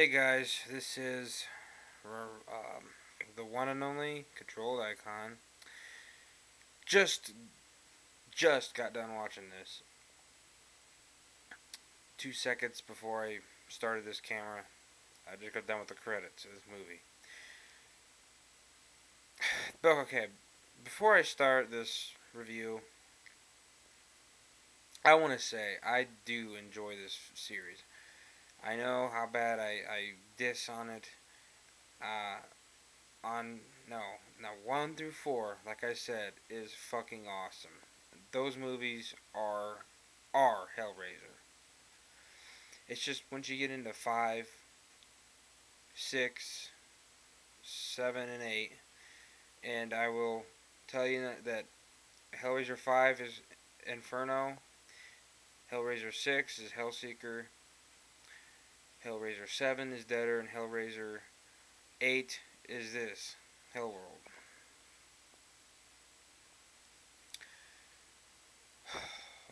Hey guys, this is the one and only Controlled Icon. Just just got done watching this. 2 seconds before I started this camera, I just got done with the credits of this movie. But okay, before I start this review, I want to say I do enjoy this series. I know how bad I diss on it. Uh, on no, now 1 through 4, like I said, is fucking awesome. Those movies are Hellraiser. It's just once you get into 5, 6, 7, and 8, and I will tell you that Hellraiser 5 is Inferno, Hellraiser 6 is Hellseeker, Hellraiser 7 is Deader, and Hellraiser 8 is this Hellworld.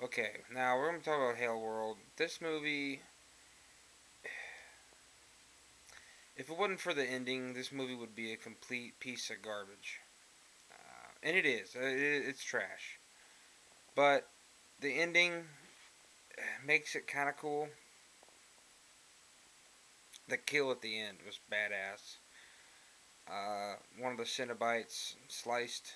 Okay, now we're going to talk about Hellworld. This movie, if it wasn't for the ending, this movie would be a complete piece of garbage. And it is. It's trash. But the ending makes it kind of cool. The kill at the end was badass. One of the Cenobites sliced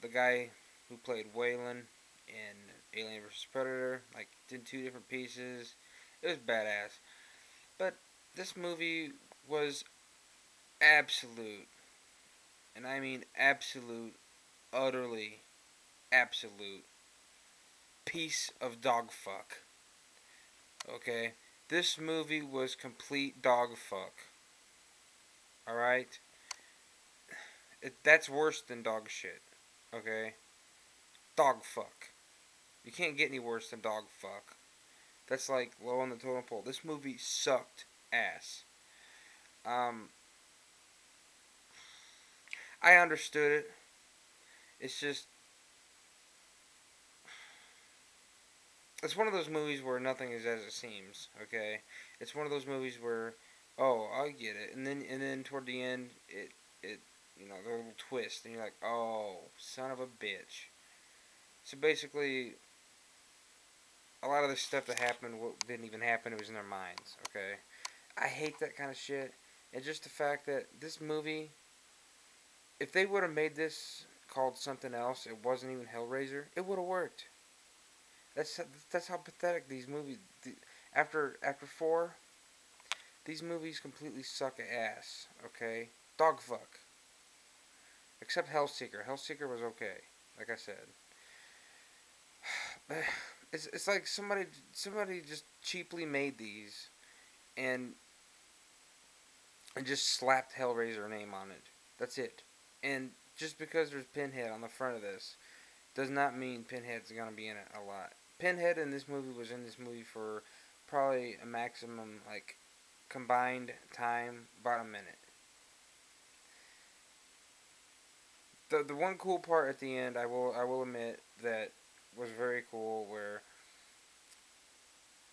the guy who played Waylon in Alien vs. Predator, like, in 2 different pieces. It was badass. But this movie was absolute, and I mean absolute, utterly absolute piece of dog fuck. Okay? This movie was complete dog fuck. Alright? That's worse than dog shit. Okay? Dog fuck. You can't get any worse than dog fuck. That's like low on the totem pole. This movie sucked ass. Um, I understood it. It's just, it's one of those movies where nothing is as it seems. Okay, it's one of those movies where, oh, I get it, and then toward the end, it the little twist, and you're like, oh, son of a bitch. So basically, a lot of the stuff that happened didn't even happen. It was in their minds. Okay, I hate that kind of shit. And just the fact that this movie, if they would have made this called something else, it wasn't even Hellraiser, it would have worked. That's that's how pathetic these movies. After 4, these movies completely suck ass. Okay, dog fuck. Except Hellseeker. Hellseeker was okay. Like I said, it's like somebody just cheaply made these and just slapped Hellraiser name on it. That's it. And just because there's Pinhead on the front of this does not mean Pinhead's gonna be in it a lot. Pinhead in this movie was in this movie for probably a maximum, like, combined time about a minute. The one cool part at the end, I will admit, that was very cool, where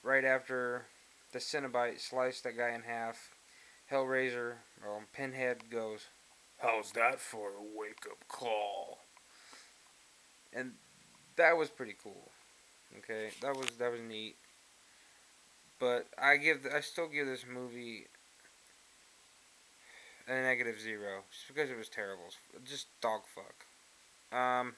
right after the Cenobite sliced that guy in half, Hellraiser, Pinhead goes, "How's that for a wake up call?" And that was pretty cool. Okay, that was neat. But I still give this movie a -0, just because it was terrible. Just dog fuck. Jeez,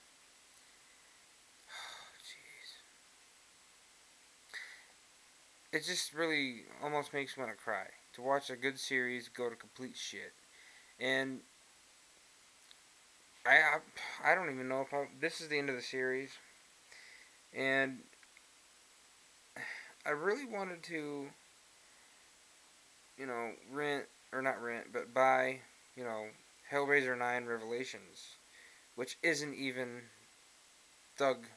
it just really almost makes me want to cry to watch a good series go to complete shit. And I don't even know if this is the end of the series, and I really wanted to, rent, or not rent, but buy, Hellraiser 9 Revelations, which isn't even Doug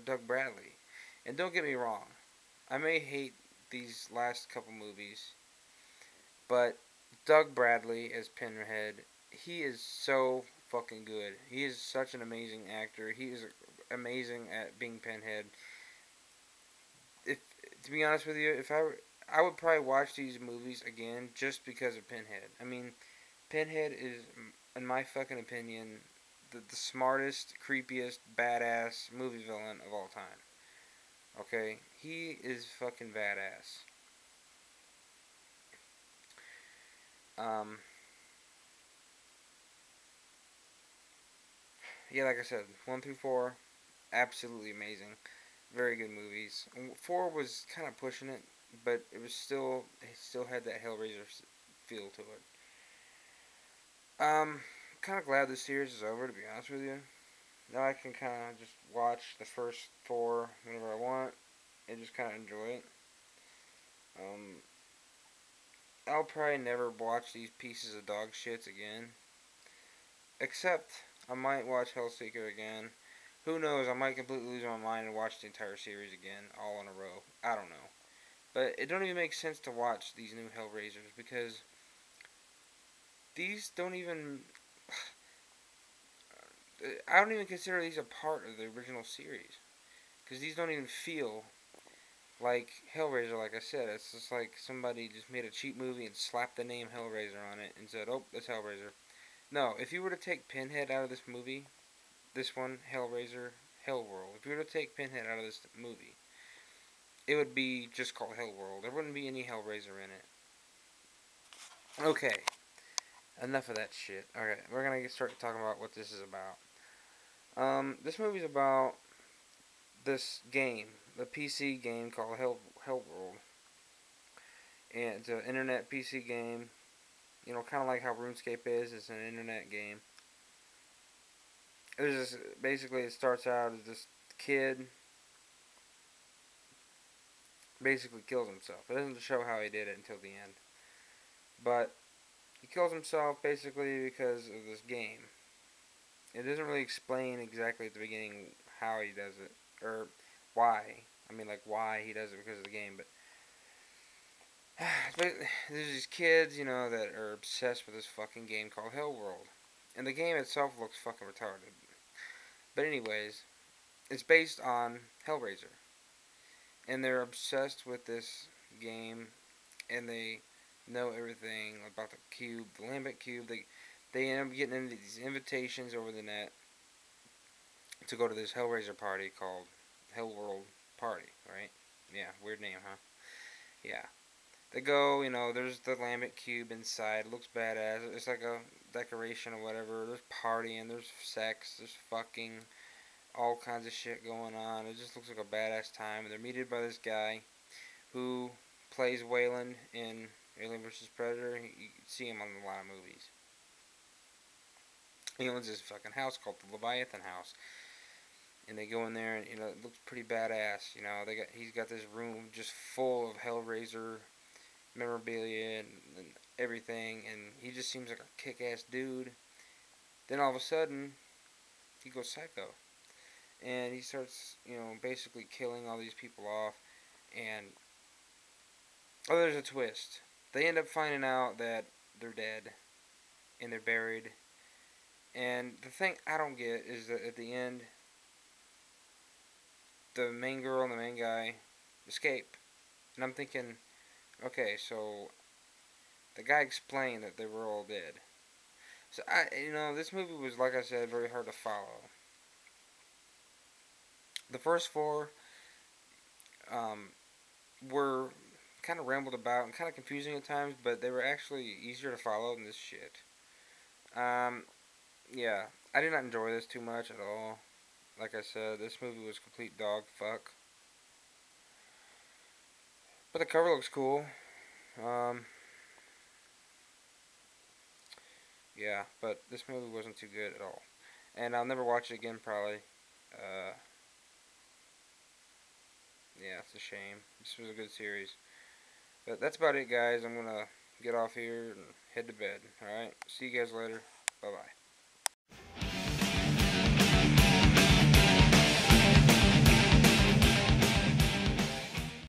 Doug Bradley. And don't get me wrong, I may hate these last couple movies, but Doug Bradley as Pinhead, he is so fucking good. He is such an amazing actor. He is amazing at being Pinhead. If To be honest with you, if I would probably watch these movies again just because of Pinhead. I mean, Pinhead is, in my fucking opinion, the smartest, creepiest, badass movie villain of all time. Okay? He is fucking badass. Um, yeah, like I said, 1 through 4, absolutely amazing. Very good movies. 4 was kind of pushing it, but it still had that Hellraiser feel to it. Kind of glad the series is over, to be honest with you. Now I can kind of just watch the first 4 whenever I want and just kind of enjoy it. Um, I'll probably never watch these pieces of dog shits again. Except I might watch Hellseeker again. Who knows? I might completely lose my mind and watch the entire series again, all in a row. I don't know. But it don't even make sense to watch these new Hellraisers because these don't even. I don't even consider these a part of the original series because these don't even feel like Hellraiser. Like I said, it's just like somebody just made a cheap movie and slapped the name Hellraiser on it and said, "Oh, that's Hellraiser." No, if you were to take Pinhead out of this movie, this one, Hellraiser, Hellworld, if you were to take Pinhead out of this movie, it would be just called Hellworld. There wouldn't be any Hellraiser in it. Okay, enough of that shit. Okay, we're gonna start talking about what this is about. This movie's about this game, the PC game called Hellworld, and it's an internet PC game. You know, kind of like how RuneScape is. It's an internet game. There's this, basically it starts out as this kid basically kills himself. It doesn't show how he did it until the end, but he kills himself basically because of this game. It doesn't really explain exactly at the beginning how he does it or why. I mean, like why he does it because of the game, but there's these kids, you know, that are obsessed with this fucking game called Hellworld, and the game itself looks fucking retarded. But anyways, it's based on Hellraiser, and they're obsessed with this game, and they know everything about the cube, the Lambent cube. They end up getting into these invitations over the net to go to this Hellraiser party called Hellworld Party, right? Yeah, weird name, huh? Yeah. They go, you know, there's the Lambent cube inside. It looks badass. It's like a decoration or whatever. There's partying, there's sex, there's fucking, all kinds of shit going on. It just looks like a badass time. And they're meted by this guy who plays Wayland in Alien vs. Predator. You can see him on a lot of movies. He owns this fucking house called the Leviathan House. And they go in there and, you know, it looks pretty badass. You know, he's got this room just full of Hellraiser memorabilia and everything, and he just seems like a kick-ass dude. Then all of a sudden, he goes psycho, and he starts, you know, basically killing all these people off. And oh, there's a twist. They end up finding out that they're dead and they're buried. And the thing I don't get is that at the end, the main girl and the main guy escape, and I'm thinking, okay, so the guy explained that they were all dead. So you know, this movie was, like I said, very hard to follow. The first 4 um, were kind of rambled about and kind of confusing at times, but they were actually easier to follow than this shit. Um, yeah, I did not enjoy this too much at all. Like I said, this movie was complete dog fuck. But the cover looks cool. Um, yeah, but this movie wasn't too good at all. And I'll never watch it again, probably. Uh, yeah, it's a shame. This was a good series. But that's about it, guys. I'm going to get off here and head to bed. Alright? See you guys later. Bye-bye.